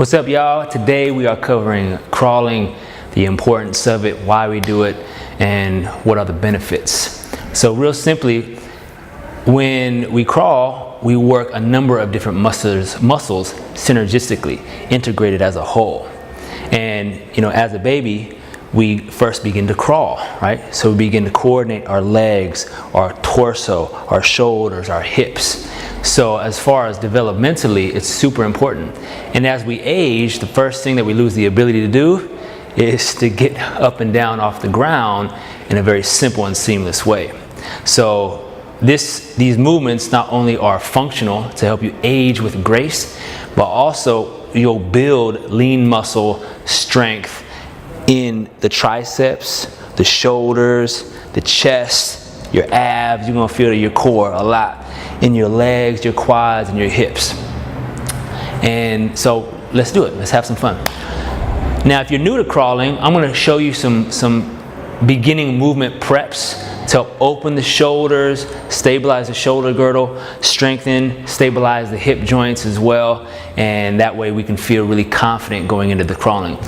What's up, y'all? Today we are covering crawling, the importance of it, why we do it, and what are the benefits. So real simply, when we crawl, we work a number of different muscles synergistically, integrated as a whole. And as a baby, we first begin to crawl, right? So we begin to coordinate our legs, our torso, our shoulders, our hips. So as far as developmentally, it's super important. And as we age, the first thing that we lose the ability to do is to get up and down off the ground in a very simple and seamless way. So these movements not only are functional to help you age with grace, but also you'll build lean muscle strength in the triceps, the shoulders, the chest, your abs. You're gonna feel your core a lot in your legs, your quads, and your hips. And so let's do it. Let's have some fun. Now, if you're new to crawling, I'm gonna show you some beginning movement preps to help open the shoulders, stabilize the shoulder girdle, strengthen, stabilize the hip joints as well, and that way we can feel really confident going into the crawling.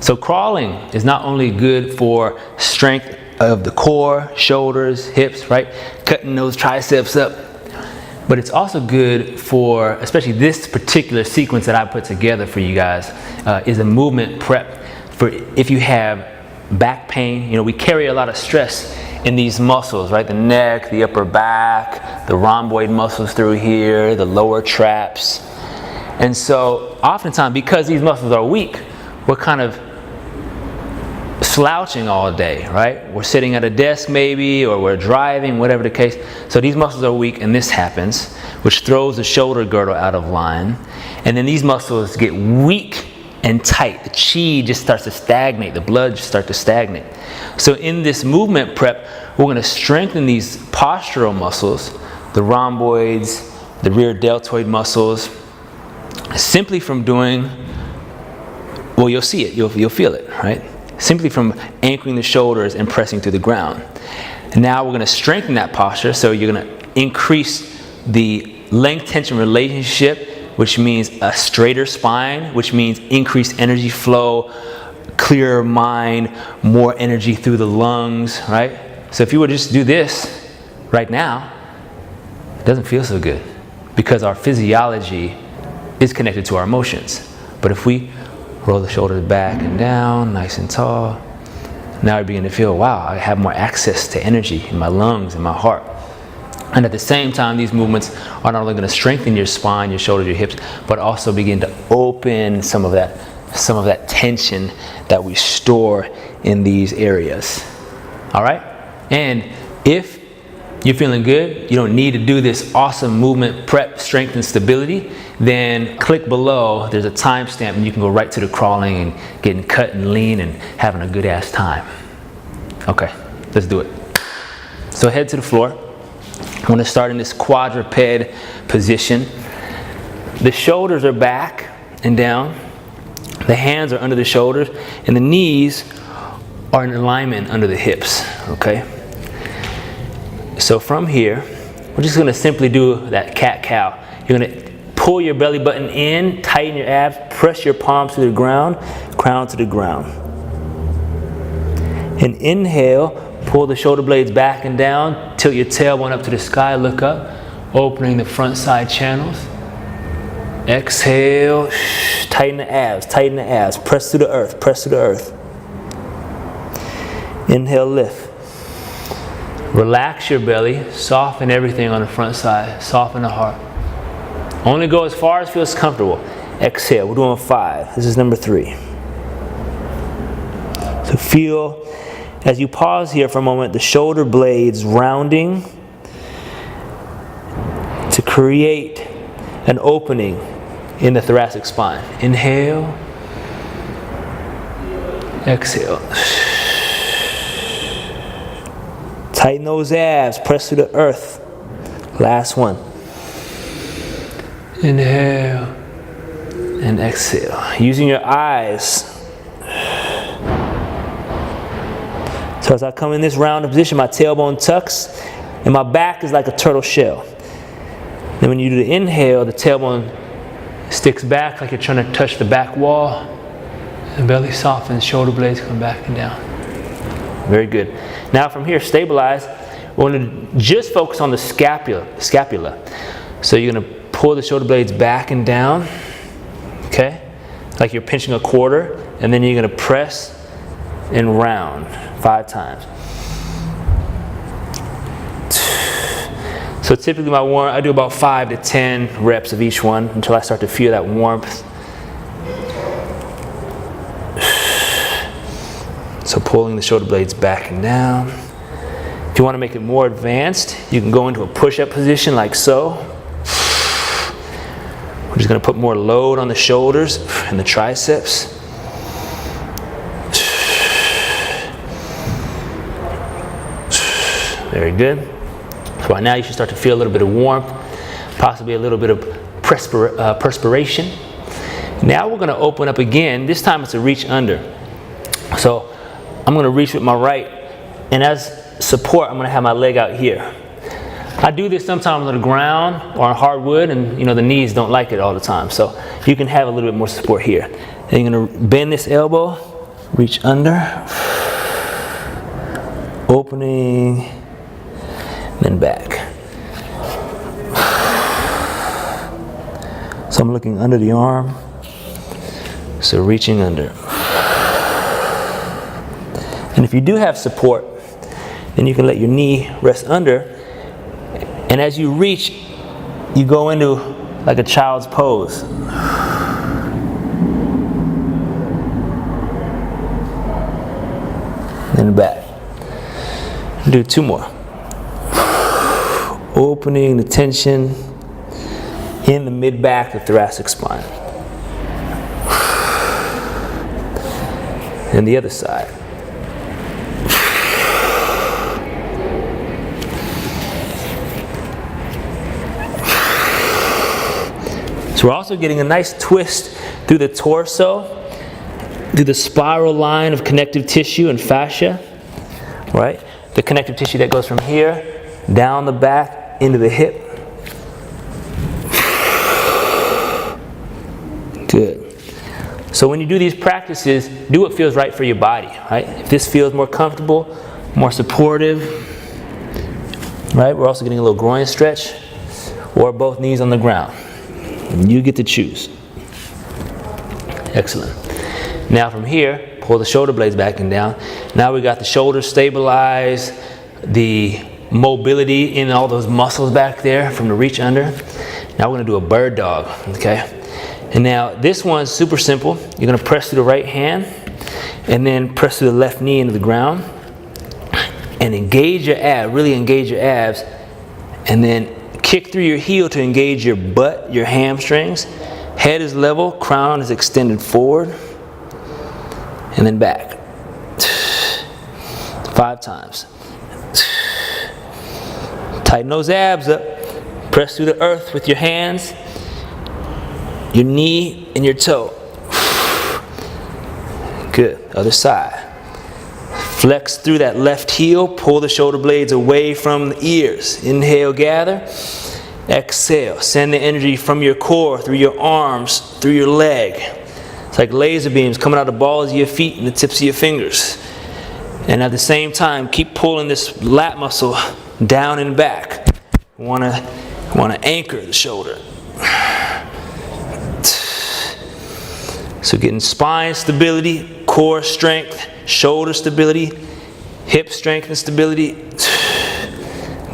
So crawling is not only good for strength of the core, shoulders, hips, right? Cutting those triceps up, but it's also good for, especially this particular sequence that I put together for you guys, is a movement prep for if you have back pain. We carry a lot of stress in these muscles, right? The neck, the upper back, the rhomboid muscles through here, the lower traps. And so oftentimes, because these muscles are weak, we're kind of slouching all day, right? We're sitting at a desk maybe, or we're driving, whatever the case. So these muscles are weak, and this happens, which throws the shoulder girdle out of line. And then these muscles get weak and tight. The chi just starts to stagnate. The blood just starts to stagnate. So in this movement prep, we're going to strengthen these postural muscles, the rhomboids, the rear deltoid muscles, simply from doing, well, you'll see it, you'll feel it, right? Simply from anchoring the shoulders and pressing to the ground. And now we're going to strengthen that posture, so you're going to increase the length-tension relationship, which means a straighter spine, which means increased energy flow, clearer mind, more energy through the lungs, right? So if you were to just do this right now, it doesn't feel so good because our physiology is connected to our emotions. But if we roll the shoulders back and down, nice and tall, now I begin to feel, wow, I have more access to energy in my lungs and my heart. And at the same time, these movements are not only going to strengthen your spine, your shoulders, your hips, but also begin to open some of that tension that we store in these areas. All right? And if you're feeling good, you don't need to do this awesome movement prep, strength, and stability, then click below. There's a timestamp, and you can go right to the crawling and getting cut and lean and having a good ass time. Okay, let's do it. So head to the floor. I'm going to start in this quadruped position. The shoulders are back and down. The hands are under the shoulders, and the knees are in alignment under the hips, okay? So from here, we're just going to simply do that cat-cow. You're going to pull your belly button in, tighten your abs, press your palms to the ground, crown to the ground. And inhale. Pull the shoulder blades back and down, tilt your tailbone up to the sky, look up, opening the front side channels. Exhale, tighten the abs, press to the earth, press to the earth. Inhale, lift. Relax your belly, soften everything on the front side, soften the heart. Only go as far as feels comfortable. Exhale, we're doing 5. This is number 3. So feel, as you pause here for a moment, the shoulder blades rounding to create an opening in the thoracic spine. Inhale, exhale. Tighten those abs, press to the earth. Last one. Inhale and exhale. Using your eyes. So as I come in this rounded position, my tailbone tucks and my back is like a turtle shell. Then when you do the inhale, the tailbone Sticks back like you're trying to touch the back wall. And belly softens, shoulder blades come back and down. Very good. Now from here, stabilize. We're going to just focus on the scapula. So you're going to pull the shoulder blades back and down. Okay? Like you're pinching a quarter. And then you're going to press and round 5 times. So typically I do about 5 to 10 reps of each one until I start to feel that warmth. So pulling the shoulder blades back and down. If you want to make it more advanced, you can go into a push-up position like so. We're just going to put more load on the shoulders and the triceps. Very good. So by now you should start to feel a little bit of warmth, possibly a little bit of perspiration. Now we're going to open up again. This time it's a reach under. So I'm going to reach with my right, and as support I'm going to have my leg out here. I do this sometimes on the ground or on hardwood, and the knees don't like it all the time. So you can have a little bit more support here. And you're going to bend this elbow, reach under, opening, then back. So I'm looking under the arm, so reaching under. And if you do have support, then you can let your knee rest under, and as you reach, you go into like a child's pose. Then back. Do 2 more. Opening the tension in the mid-back, the thoracic spine. And the other side. So we're also getting a nice twist through the torso, through the spiral line of connective tissue and fascia, right? The connective tissue that goes from here, down the back, into the hip. Good. So when you do these practices, do what feels right for your body, right? If this feels more comfortable, more supportive, right? We're also getting a little groin stretch, or both knees on the ground. You get to choose. Excellent. Now from here, pull the shoulder blades back and down. Now we got the shoulders stabilized, the mobility in all those muscles back there from the reach under. Now we're going to do a bird dog, okay? And now this one's super simple. You're going to press through the right hand and then press through the left knee into the ground and engage your abs, really engage your abs, and then kick through your heel to engage your butt, your hamstrings. Head is level, crown is extended forward, and then back. 5 times. Tighten those abs up. Press through the earth with your hands, your knee, and your toe. Good. Other side. Flex through that left heel. Pull the shoulder blades away from the ears. Inhale, gather. Exhale. Send the energy from your core, through your arms, through your leg. It's like laser beams coming out of the balls of your feet and the tips of your fingers. And at the same time, keep pulling this lat muscle down and back. You want to anchor the shoulder. So getting spine stability, core strength, shoulder stability, hip strength and stability.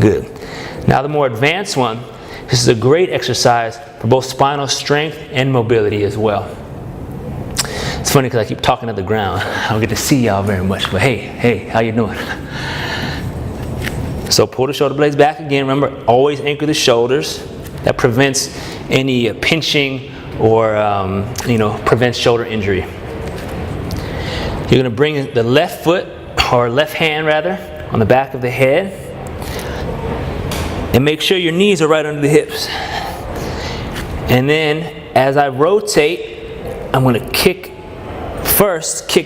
Good. Now the more advanced one, this is a great exercise for both spinal strength and mobility as well. It's funny because I keep talking to the ground. I don't get to see y'all very much, but hey, how you doing? So pull the shoulder blades back again. Remember, always anchor the shoulders. That prevents any pinching or prevents shoulder injury. You're going to bring the left foot, or left hand rather, on the back of the head. And make sure your knees are right under the hips. And then as I rotate, I'm going to kick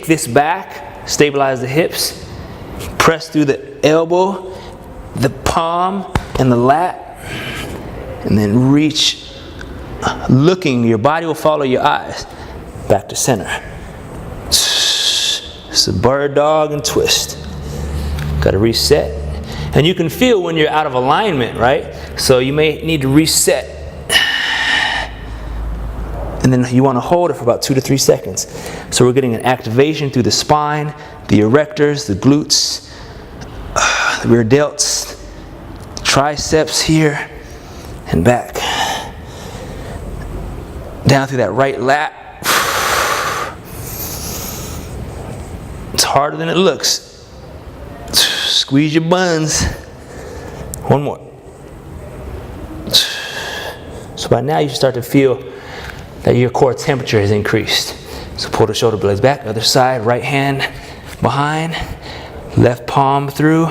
this back, stabilize the hips, press through the elbow, the palm, and the lat, and then reach looking, your body will follow your eyes back to center. It's a bird dog and twist. Got to reset. And you can feel when you're out of alignment, right? So you may need to reset. And then you want to hold it for about 2 to 3 seconds. So we're getting an activation through the spine, the erectors, the glutes, the rear delts, the triceps here, and back. Down through that right lat. It's harder than it looks. Squeeze your buns. One more. So by now you start to feel that your core temperature has increased. So pull the shoulder blades back, other side, right hand behind, left palm through,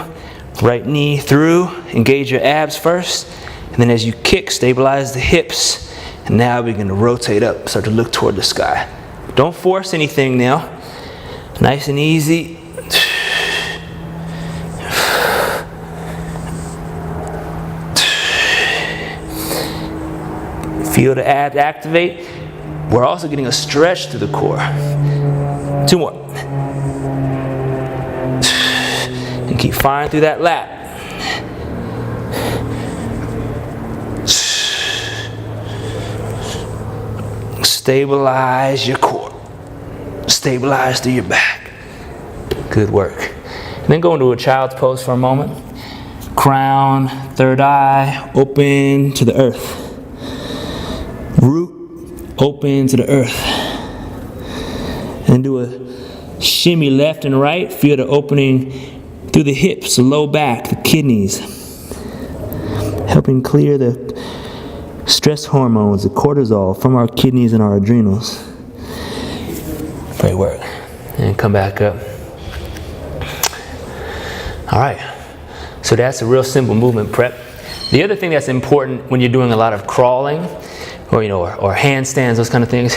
right knee through. Engage your abs first, and then as you kick, stabilize the hips. And now begin to rotate up, start to look toward the sky. Don't force anything now. Nice and easy. Feel the abs activate. We're also getting a stretch to the core. 2 more. And keep firing through that lat. Stabilize your core. Stabilize through your back. Good work. And then go into a child's pose for a moment. Crown, third eye, open to the earth. Root, open to the earth. And do a shimmy left and right. Feel the opening through the hips, the low back, the kidneys. Helping clear the stress hormones, the cortisol from our kidneys and our adrenals. Great work. And come back up. All right. So that's a real simple movement prep. The other thing that's important when you're doing a lot of crawling, or or handstands, those kind of things,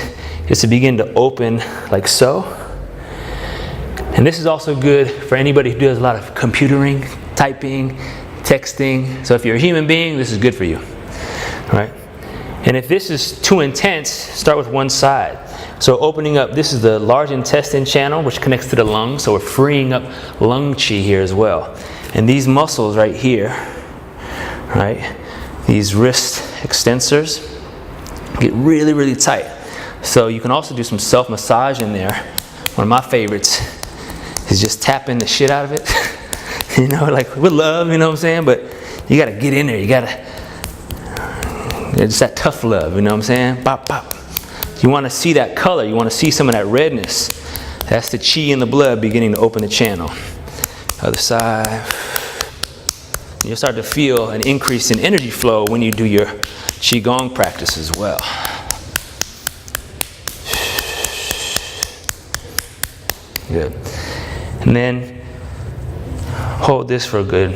is to begin to open like so. And this is also good for anybody who does a lot of computering, typing, texting. So if you're a human being, this is good for you. All right? And if this is too intense, start with one side. So opening up, this is the large intestine channel, which connects to the lungs. So we're freeing up lung chi here as well. And these muscles right here, right? These wrist extensors get really, really tight. So you can also do some self-massage in there. One of my favorites is just tapping the shit out of it. Like with love, you know what I'm saying? But you gotta get in there. You gotta, it's that tough love, you know what I'm saying? Pop, pop. You wanna see that color. You wanna see some of that redness. That's the chi in the blood beginning to open the channel. Other side. You'll start to feel an increase in energy flow when you do your Qigong practice as well. Good. And then hold this for a good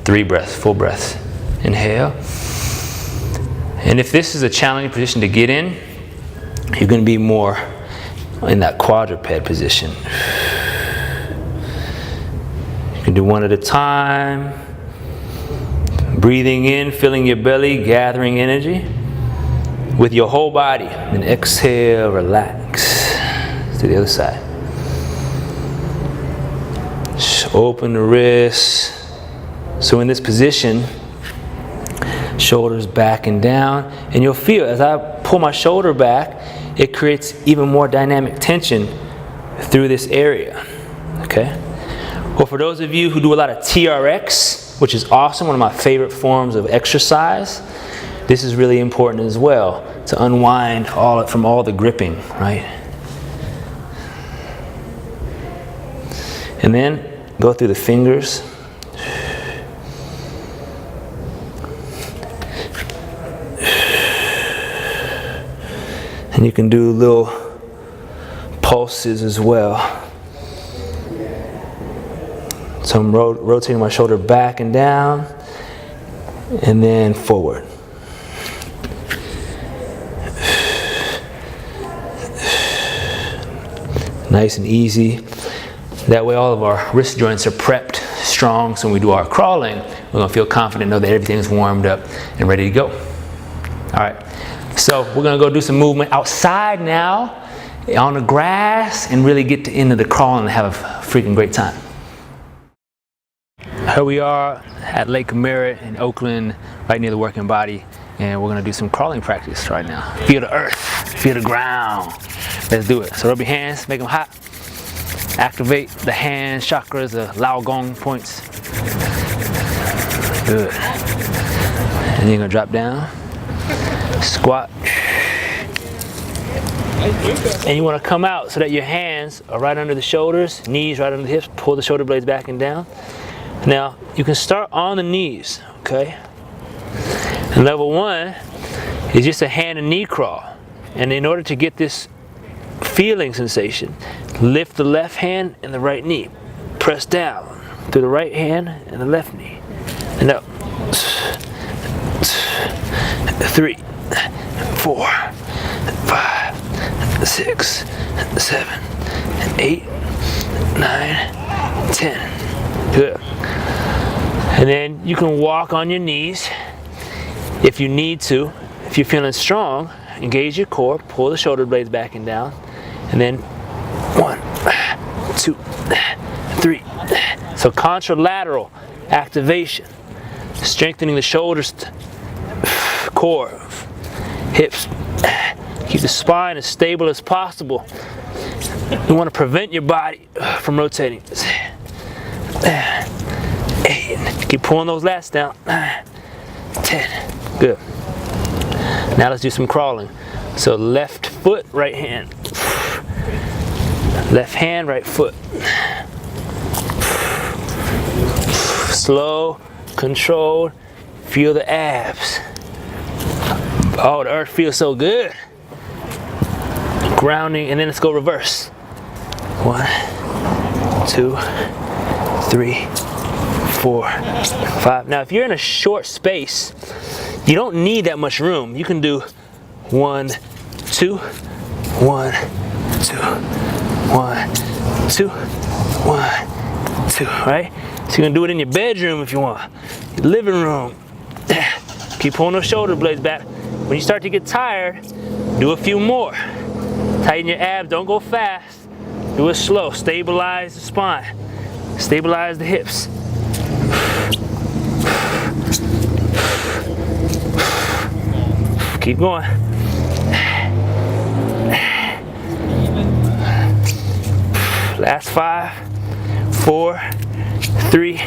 3 breaths, full breaths. Inhale. And if this is a challenging position to get in, you're going to be more in that quadruped position. You can do one at a time. Breathing in, filling your belly, gathering energy with your whole body. And exhale, relax. To the other side. Open the wrists. So in this position, shoulders back and down. And you'll feel as I pull my shoulder back, it creates even more dynamic tension through this area. Okay? Well, for those of you who do a lot of TRX, which is awesome, one of my favorite forms of exercise, this is really important as well, to unwind from all the gripping, right? And then go through the fingers. And you can do little pulses as well. So I'm rotating my shoulder back and down, and then forward. Nice and easy. That way all of our wrist joints are prepped strong, so when we do our crawling, we're going to feel confident, know that everything's warmed up and ready to go. All right. So we're gonna go do some movement outside now on the grass and really get into the crawling and have a freaking great time. Here we are at Lake Merritt in Oakland, right near the working body, and we're gonna do some crawling practice right now. Feel the earth, feel the ground. Let's do it. So rub your hands, make them hot. Activate the hand chakras, the Lao Gong points. Good. And then you're gonna drop down, squat. And you want to come out so that your hands are right under the shoulders, knees right under the hips, pull the shoulder blades back and down. Now, you can start on the knees, okay? And level 1 is just a hand and knee crawl. And in order to get this feeling sensation, lift the left hand and the right knee. Press down through the right hand and the left knee. And up. 3, 4, 5, 6, 7, 8, 9, 10. Good. And then you can walk on your knees if you need to. If you're feeling strong, engage your core, pull the shoulder blades back and down. And then 1, 2, 3. So contralateral activation. Strengthening the shoulders, core, hips. Keep the spine as stable as possible. You want to prevent your body from rotating. 8. Keep pulling those lats down. 10. Good. Now let's do some crawling. So left foot, right hand. Left hand, right foot. Slow, controlled. Feel the abs. Oh, the earth feels so good. Grounding, and then let's go reverse. 1, 2, 3, 4, 5. Now, if you're in a short space, you don't need that much room. You can do 1, 2, 1, 2, 1, 2, 1, 2, right? So you can do it in your bedroom if you want, your living room. Keep pulling those shoulder blades back. When you start to get tired, do a few more. Tighten your abs, don't go fast. Do it slow, stabilize the spine. Stabilize the hips. Keep going. Last 5, 4, 3,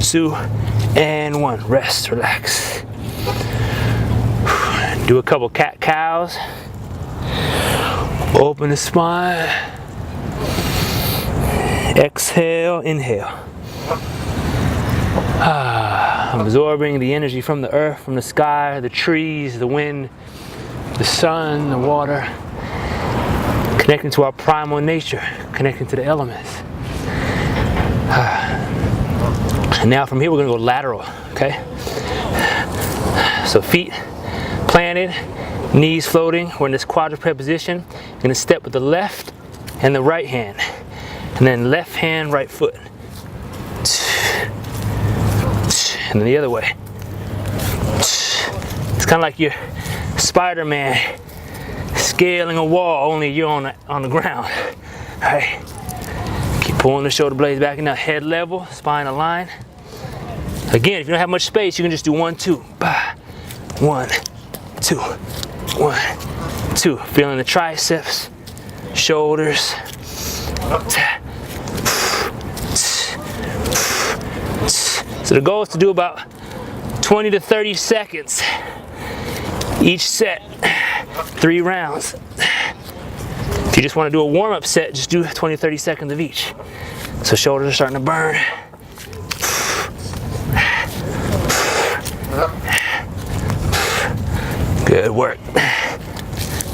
2, and 1. Rest, relax. Do a couple cat-cows. Open the spine. Exhale, inhale. Absorbing the energy from the earth, from the sky, the trees, the wind, the sun, the water. Connecting to our primal nature, connecting to the elements. And now from here we're going to go lateral, okay? So feet planted, knees floating. We're in this quadruped position. You're going to step with the left and the right hand. And then left hand, right foot. And then the other way. It's kind of like you're Spider-Man scaling a wall, only you're on the ground. All right. Keep pulling the shoulder blades back and now head level, spine aligned. Again, if you don't have much space, you can just do 1, 2. 1, 2, 1, 2. Feeling the triceps, shoulders. So the goal is to do about 20 to 30 seconds each set, 3 rounds. If you just want to do a warm-up set, just do 20 to 30 seconds of each. So shoulders are starting to burn. Good work.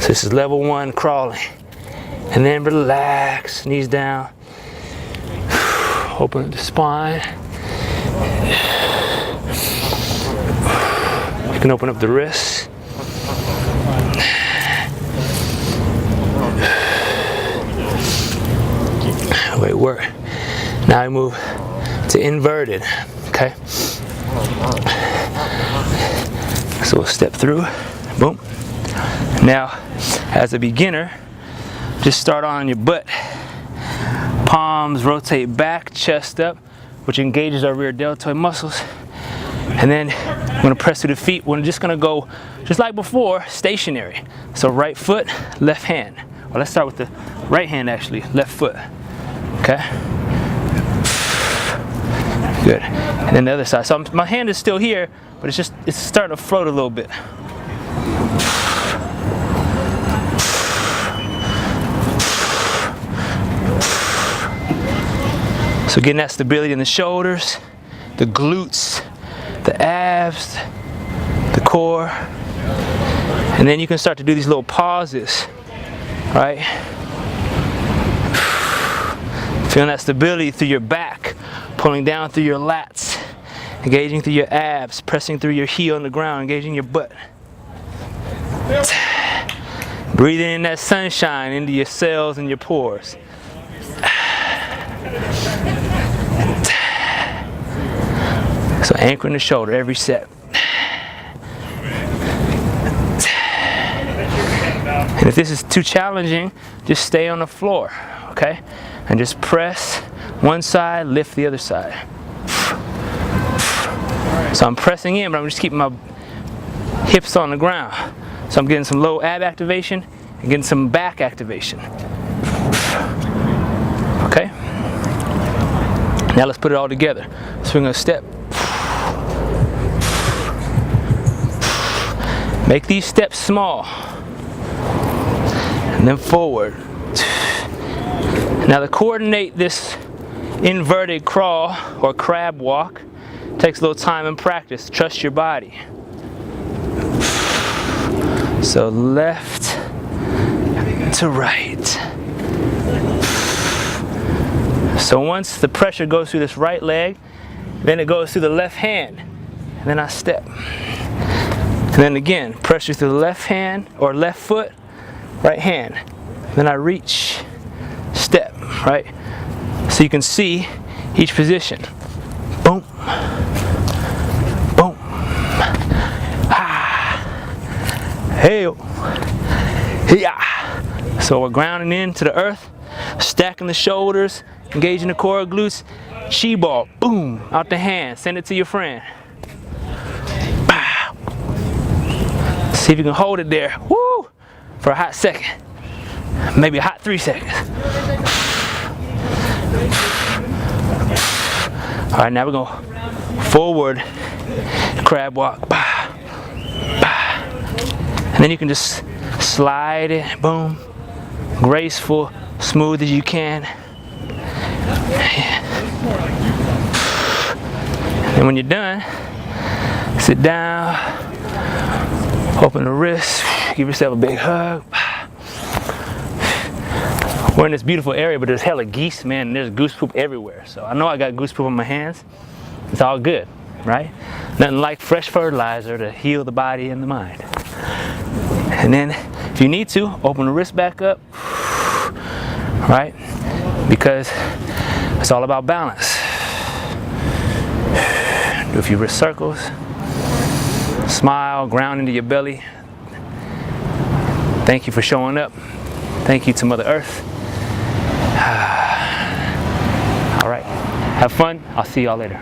So this is level 1 crawling. And then relax, knees down. Open up the spine. You can open up the wrists. Great work. Now I move to inverted, okay? So we'll step through, boom, Now, as a beginner, just start on your butt. Palms rotate back, chest up, which engages our rear deltoid muscles. And then we're going to press through the feet. We're just going to go, just like before, stationary. So right foot, left hand. Well, let's start with the right hand actually, left foot. Okay? Good. And then the other side. So my hand is still here, but it's starting to float a little bit. So getting that stability in the shoulders, the glutes, the abs, the core. And then you can start to do these little pauses, right? Feeling that stability through your back, pulling down through your lats, engaging through your abs, pressing through your heel on the ground, engaging your butt. Breathing in that sunshine into your cells and your pores. So anchoring the shoulder every set. And if this is too challenging, just stay on the floor, okay? And just press one side, lift the other side. So I'm pressing in, but I'm just keeping my hips on the ground. So I'm getting some low ab activation and getting some back activation. Okay? Now let's put it all together. So we're going to step. Make these steps small. And then forward. Now to coordinate this inverted crawl or crab walk takes a little time and practice. Trust your body. So left to right. So once the pressure goes through this right leg, then it goes through the left hand, and then I step. And then again, pressure through the left hand or left foot, right hand. Then I reach, step, right? So you can see each position. Boom, boom, ah, hey, yeah. So we're grounding into the earth, stacking the shoulders, engaging the core glutes, chi ball, boom, out the hand, send it to your friend. Bow. See if you can hold it there, woo, for a hot second, maybe a hot 3 seconds. All right, now we're going forward, crab walk, bah, bah. And then you can just slide it, boom, graceful, smooth as you can. And when you're done, sit down, open the wrists, give yourself a big hug. We're in this beautiful area, but there's hella geese, man, and there's goose poop everywhere. So I know I got goose poop on my hands. It's all good, right? Nothing like fresh fertilizer to heal the body and the mind. And then, if you need to, open the wrist back up, right? Because it's all about balance. Do a few wrist circles. Smile, ground into your belly. Thank you for showing up. Thank you to Mother Earth. All right, have fun. I'll see y'all later.